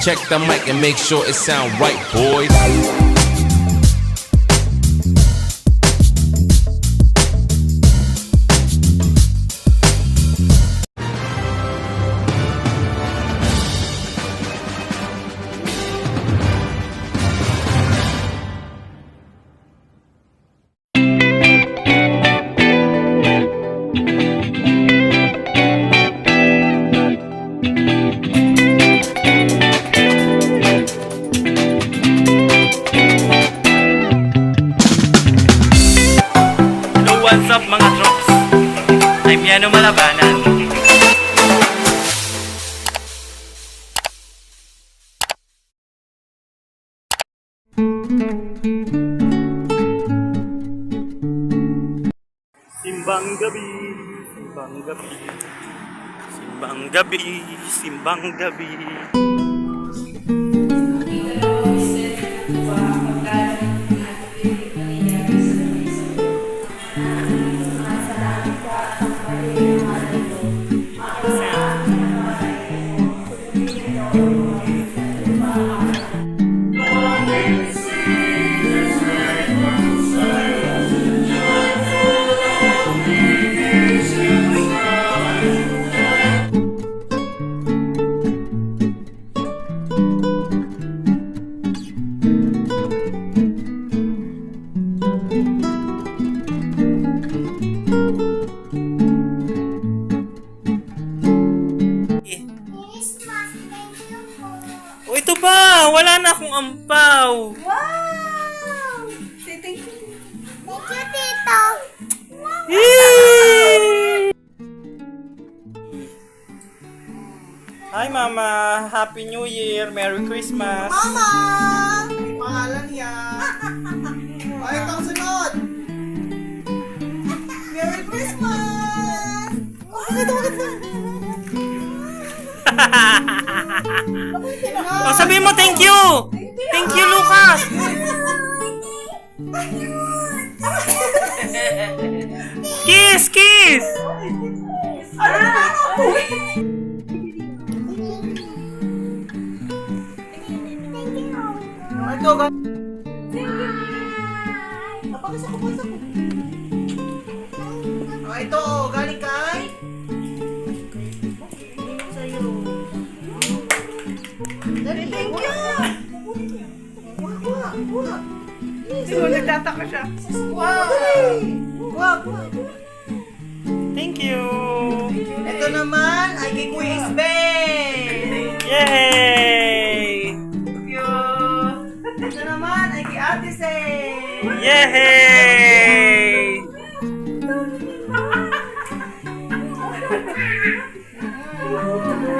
Check the mic and make sure it sound right, boys. What's up mga troops? I'm Yano Malabanan. Simbang gabi, simbang gabi, simbang gabi, simbang gabi. O ito pa, wala na akong ampaw. Wow! Say thank you. Thank you, Tito. Yay! Hi Mama, Happy New Year, Merry Christmas. Mama! May pangalan yan. Ay, itong sunod. Merry Christmas! Bakit na? Oh, sabihin mo thank you. Thank you, Lucas. Kiss, kiss. Ano na ako? Ito, napakasa ko. Oh, ito, galing kay? Dali, thank you! Kuha. Sino nagtataka siya? Wow! Kuha. Thank you. Ito naman ay kay Kuya Isbel! Yay! Thank you! Ito naman ay kay Ate Say! Yay!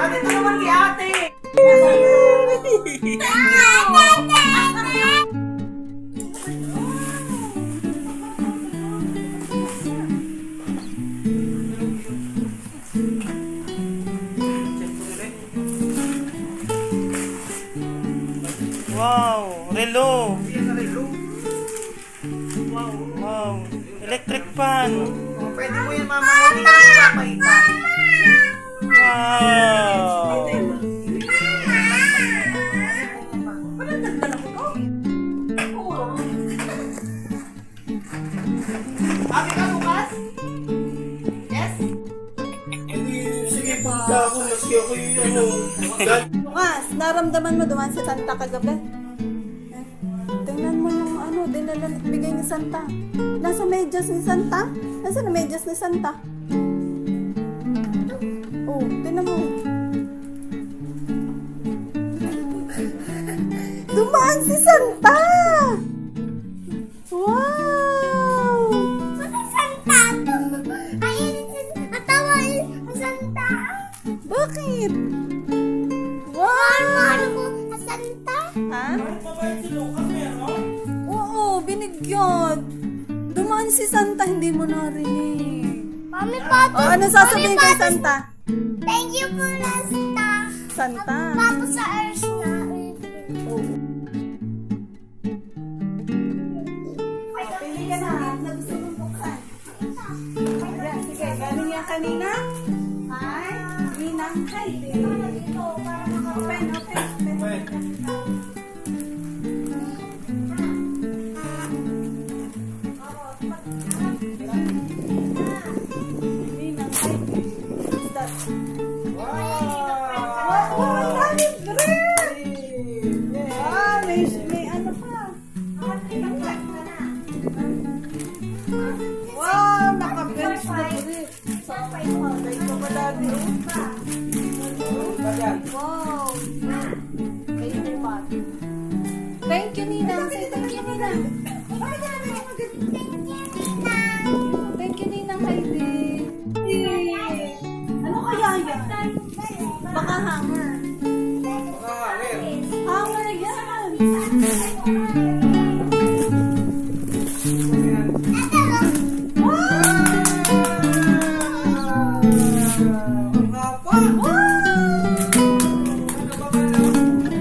Ate, ito naman kay Ate! Wow, relo. Wow, electric fan. Oh, pwede mo yan, Mama. Hindi ka na papaitan. Wow. Happy ka, Lucas? Yes? Sige pa. Ako, maski ako yung Lucas, naramdaman mo duman si Santa kagabi? Eh, tingnan mo yung dinala bigay ni Santa. Nasa medyas ni Santa? Nasa na medyas ni Santa? Oh, tingnan mo. Dumaan si Santa! Wow! Ano Santa? Ayun, atawa yung Santa. Bakit? Mahal Wow! ko sa Santa. Ha? Oo, binigyan. Dumaan si Santa, hindi mo narinig. Mami, Papa. O, ano sasabihin kay Santa? Thank you po, Santa. Santa. Papa sa Earth na. Pili ka na. Na gusto mong buksan. Ayan, sige. Galing yan kanina. Hi. Ninang. Hi. Dito, para Open, open, open. Ninang, ay, what's that? Wow, ang dami green! Ah, may ano pa. Wow, naka-bench na green. Ay, ito madami. Wow. Thank you, Ninang. Say thank you, Ninang. Thank you, Ninang Heidi. Ano kaya yan? Baka hanger. Hanger yan.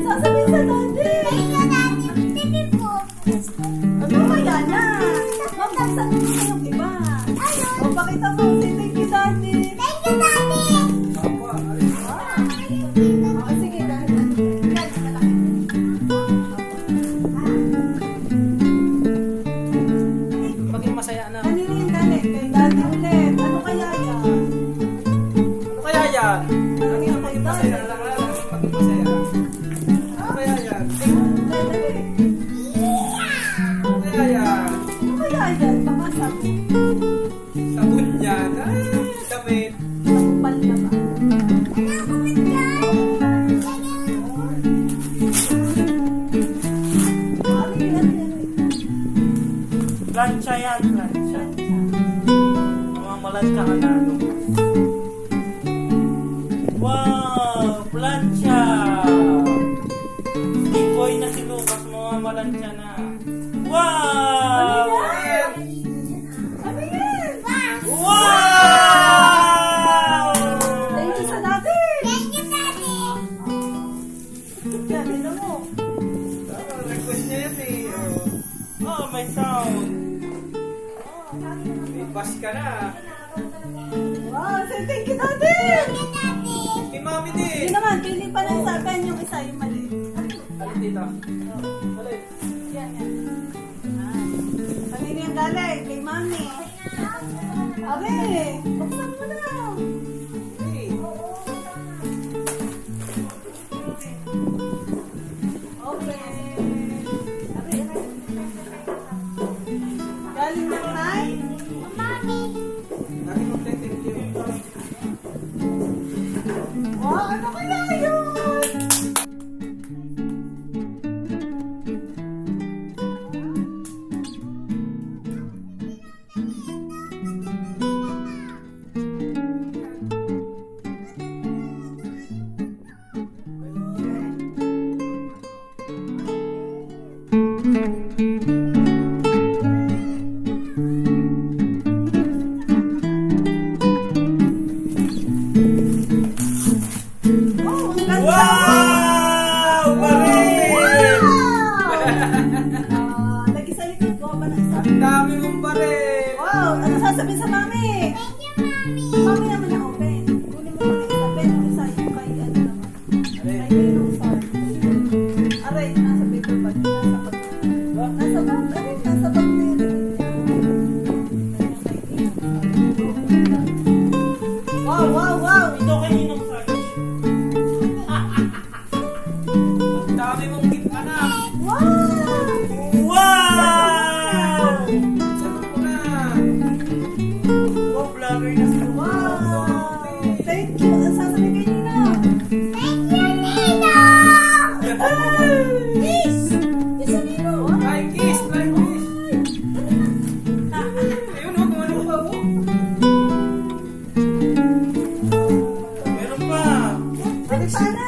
Sasabihin sa daddy. Ano kaya na? Mabuksan mo na yung iba. O, pakita mo. Say thank you, daddy. O, sige, daddy. Yan, malaki. Maging masaya na. Kanino yung galit? Kay daddy ulit. Ano kaya yan? Ano kaya yan? Maging kay daddy. Maging masaya. Ano kaya yan? Daddy. Ano kaya yan? Ano kaya yan? Baka sabi. Sabon yan. Ay, damit. Sampal na ba? Plancha yan, plancha. Mamamalad ka na. Wow, plancha. Ikoy na si Lucas, mamamalad ka na. Wow! Ano yan? Wow! Thank you sa daddy. Daddy na mo. Request niya yan eh. Oh, may sound. May bass ka na. Wow, say thank you, daddy. Kay mami Hindi din. naman, pili pa ng saban yung isa yung mali. Alin dito? Alin? Yan, yan. Kanino yung galing? Kay mami. Abe, buksan mo na. Hey. Okay. Abe, galing na kay? Lagi mag-thank you. Wow, ano kaya yun? Oh, ang ganda. Wow! Baril! Lagi sa likod ko ba ng isa? Ang dami mong baril! Wow, ano sasabihin sa mami? Mami naman na open. Kunin mo muna isa. Ben, isa yung kay ano naman. Kay Ninong Sar. Aray, nasa paper bag. Nasa bag. Nasa bag. Aray, nasa bag na yun. Wow, wow, wow. Ito kay Ninong Sarge. Ang dami mong gift anak. Wow! Wow! Sabi ko na. Wow, vlogger na si Wow! Thank you. Ang sasabihin kay Ninong. Kiss! Kiss sa Ninong. Fly kiss! Fly kiss! Ayun o, kung ano pa mo. Meron pa. Ano pa na?